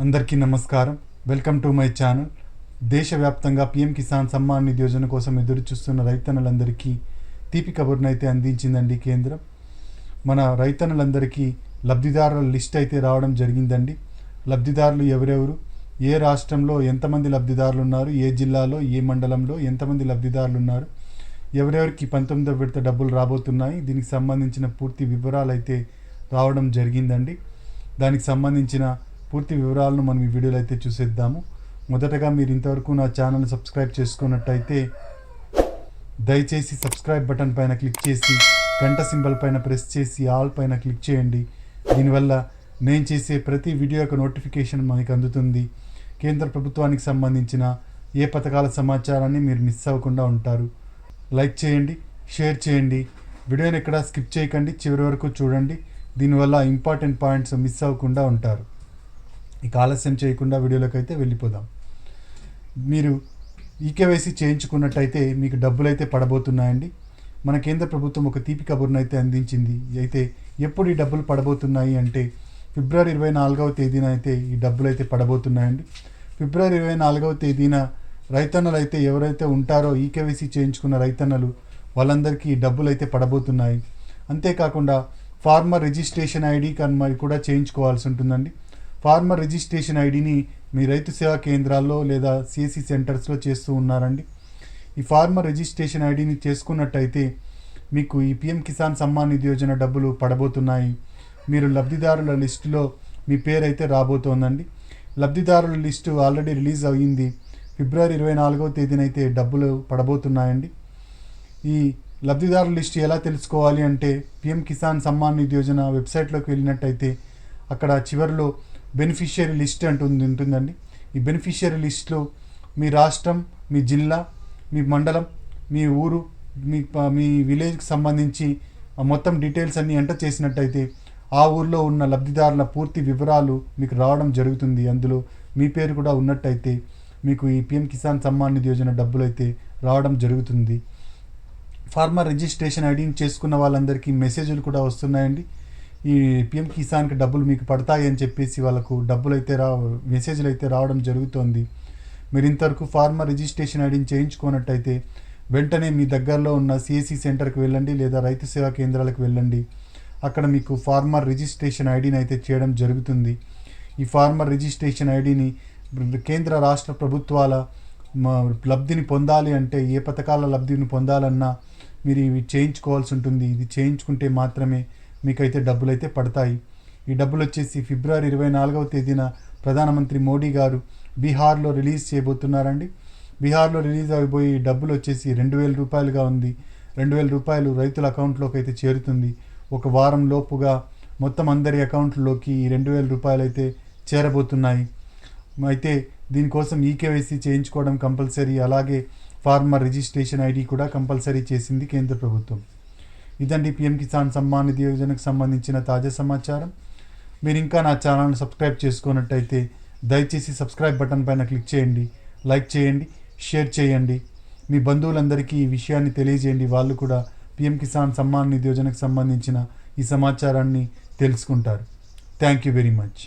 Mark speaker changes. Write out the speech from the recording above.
Speaker 1: అందరికీ నమస్కారం. Welcome to my channel. దేశవ్యాప్తంగా పీఎం కిసాన్ సమ్మాన్ నిధి యోజన కోసం ఎదురు చూస్తున్న రైతన్నలందరికీ తీపి కబుర్నైతే అందించిందండి కేంద్రం. మన రైతన్నలందరికీ లబ్ధిదారుల లిస్ట్ అయితే రావడం జరిగిందండి. లబ్ధిదారులు ఎవరెవరు, ఏ రాష్ట్రంలో ఎంతమంది లబ్ధిదారులు ఉన్నారు, ఏ జిల్లాలో ఏ మండలంలో ఎంతమంది లబ్ధిదారులు ఉన్నారు, ఎవరెవరికి 19వ విడత డబ్బులు రాబోతున్నాయి, దీనికి సంబంధించిన పూర్తి వివరాలు అయితే రావడం జరిగిందండి. దానికి సంబంధించిన పూర్తి వివరాలను మనం ఈ వీడియోలో అయితే చూసేద్దాము. మొదటగా మీరు ఇంతవరకు నా ఛానల్ సబ్స్క్రైబ్ చేసుకున్నట్టయితే దయచేసి సబ్స్క్రైబ్ బటన్ పైన క్లిక్ చేసి గంట సింబల్ పైన ప్రెస్ చేసి ఆల్ పైన క్లిక్ చేయండి. దీనివల్ల నేను చేసే ప్రతి వీడియో యొక్క నోటిఫికేషన్ మనకు అందుతుంది. కేంద్ర ప్రభుత్వానికి సంబంధించిన ఏ పథకాల సమాచారాన్ని మీరు మిస్ అవ్వకుండా ఉంటారు. లైక్ చేయండి, షేర్ చేయండి, వీడియోని ఎక్కడ స్కిప్ చేయకండి, చివరి వరకు చూడండి. దీనివల్ల ఇంపార్టెంట్ పాయింట్స్ మిస్ అవ్వకుండా ఉంటారు. ఇక ఆలస్యం చేయకుండా వీడియోలోకి అయితే వెళ్ళిపోదాం. మీరు ఈకేవైసీ చేయించుకున్నట్టయితే మీకు డబ్బులు అయితే పడబోతున్నాయండి. మన కేంద్ర ప్రభుత్వం ఒక తీపి కబుర్ను అయితే అందించింది. అయితే ఎప్పుడు ఈ డబ్బులు పడబోతున్నాయి అంటే ఫిబ్రవరి 24వ తేదీన అయితే ఈ డబ్బులు అయితే పడబోతున్నాయండి. ఫిబ్రవరి 24వ తేదీన రైతన్నలు అయితే ఎవరైతే ఉంటారో ఈకేవైసీ చేయించుకున్న రైతన్నలు వాళ్ళందరికీ ఈ డబ్బులు అయితే పడబోతున్నాయి. అంతేకాకుండా ఫార్మర్ రిజిస్ట్రేషన్ ఐడి మరి కూడా చేయించుకోవాల్సి ఉంటుందండి. ఫార్మర్ రిజిస్ట్రేషన్ ఐడిని మీ రైతు సేవా కేంద్రాల్లో లేదా సిఎస్సి సెంటర్స్లో చేస్తూ ఉన్నారండి. ఈ ఫార్మర్ రిజిస్ట్రేషన్ ఐడిని చేసుకున్నట్టయితే మీకు ఈ పిఎం కిసాన్ సమ్మాన్ నిధి యోజన డబ్బులు పడబోతున్నాయి. మీరు లబ్ధిదారుల లిస్టులో మీ పేరు అయితే రాబోతోందండి. లబ్ధిదారుల లిస్టు ఆల్రెడీ రిలీజ్ అయ్యింది. ఫిబ్రవరి 24వ తేదీన అయితే డబ్బులు పడబోతున్నాయండి. ఈ లబ్ధిదారుల లిస్టు ఎలా తెలుసుకోవాలి అంటే పిఎం కిసాన్ సమ్మాన్ నిధి యోజన వెబ్సైట్లోకి వెళ్ళినట్టయితే అక్కడ చివరిలో బెనిఫిషియరీ లిస్ట్ ఉంటుందండి. ఈ బెనిఫిషియరీ లిస్ట్లో మీ రాష్ట్రం, మీ జిల్లా, మీ మండలం, మీ ఊరు, మీ విలేజ్కి సంబంధించి మొత్తం డీటెయిల్స్ అన్నీ ఎంటర్ చేసినట్టయితే ఆ ఊర్లో ఉన్న లబ్ధిదారుల పూర్తి వివరాలు మీకు రావడం జరుగుతుంది. అందులో మీ పేరు కూడా ఉన్నట్టయితే మీకు ఈ పిఎం కిసాన్ సమ్మాన్ నిధి యోజన డబ్బులు అయితే రావడం జరుగుతుంది. ఫార్మర్ రిజిస్ట్రేషన్ ఐడిని చేసుకున్న వాళ్ళందరికీ మెసేజ్లు కూడా వస్తున్నాయండి. ఈ పిఎం కిసాన్కి డబ్బులు మీకు పడతాయి అని చెప్పేసి వాళ్ళకు డబ్బులు అయితే మెసేజ్లు అయితే రావడం జరుగుతోంది. మీరు ఇంతవరకు ఫార్మర్ రిజిస్ట్రేషన్ ఐడిని చేయించుకున్నట్టయితే వెంటనే మీ దగ్గరలో ఉన్న సిఎస్సి సెంటర్కి వెళ్ళండి లేదా రైతు సేవా కేంద్రాలకు వెళ్ళండి. అక్కడ మీకు ఫార్మర్ రిజిస్ట్రేషన్ ఐడిని అయితే చేయడం జరుగుతుంది. ఈ ఫార్మర్ రిజిస్ట్రేషన్ ఐడిని కేంద్ర రాష్ట్ర ప్రభుత్వాల లబ్ధిని పొందాలి అంటే ఏ పథకాల లబ్ధిని పొందాలన్నా మీరు ఇవి చేయించుకోవాల్సి ఉంటుంది. ఇది చేయించుకుంటే మాత్రమే మీకైతే డబ్బులు అయితే పడతాయి. ఈ డబ్బులు వచ్చేసి ఫిబ్రవరి 24వ తేదీన ప్రధానమంత్రి మోడీ గారు బీహార్లో రిలీజ్ చేయబోతున్నారండి. బీహార్లో రిలీజ్ అయిపోయి డబ్బులు వచ్చేసి 2000 రూపాయలుగా ఉంది. 2000 రూపాయలు రైతుల అకౌంట్లోకి అయితే చేరుతుంది. ఒక వారం లోపుగా మొత్తం అందరి అకౌంట్లోకి ఈ 2000 రూపాయలు అయితే చేరబోతున్నాయి. అయితే దీనికోసం ఈకేవైసీ చేయించుకోవడం కంపల్సరీ, అలాగే ఫార్మర్ రిజిస్ట్రేషన్ ఐడి కూడా కంపల్సరీ చేసింది కేంద్ర ప్రభుత్వం. ఇదండి పిఎం కిసాన్ సమ్మాన్ నిధి యోజనకు సంబంధించిన తాజా సమాచారం. మీరు ఇంకా నా ఛానల్ని సబ్స్క్రైబ్ చేసుకున్నట్టయితే దయచేసి సబ్స్క్రైబ్ బటన్ పైన క్లిక్ చేయండి, లైక్ చేయండి, షేర్ చేయండి. మీ బంధువులందరికీ ఈ విషయాన్ని తెలియజేయండి. వాళ్ళు కూడా పిఎం కిసాన్ సమ్మాన్ నిధి యోజనకు సంబంధించిన ఈ సమాచారాన్ని తెలుసుకుంటారు. Thank you very much.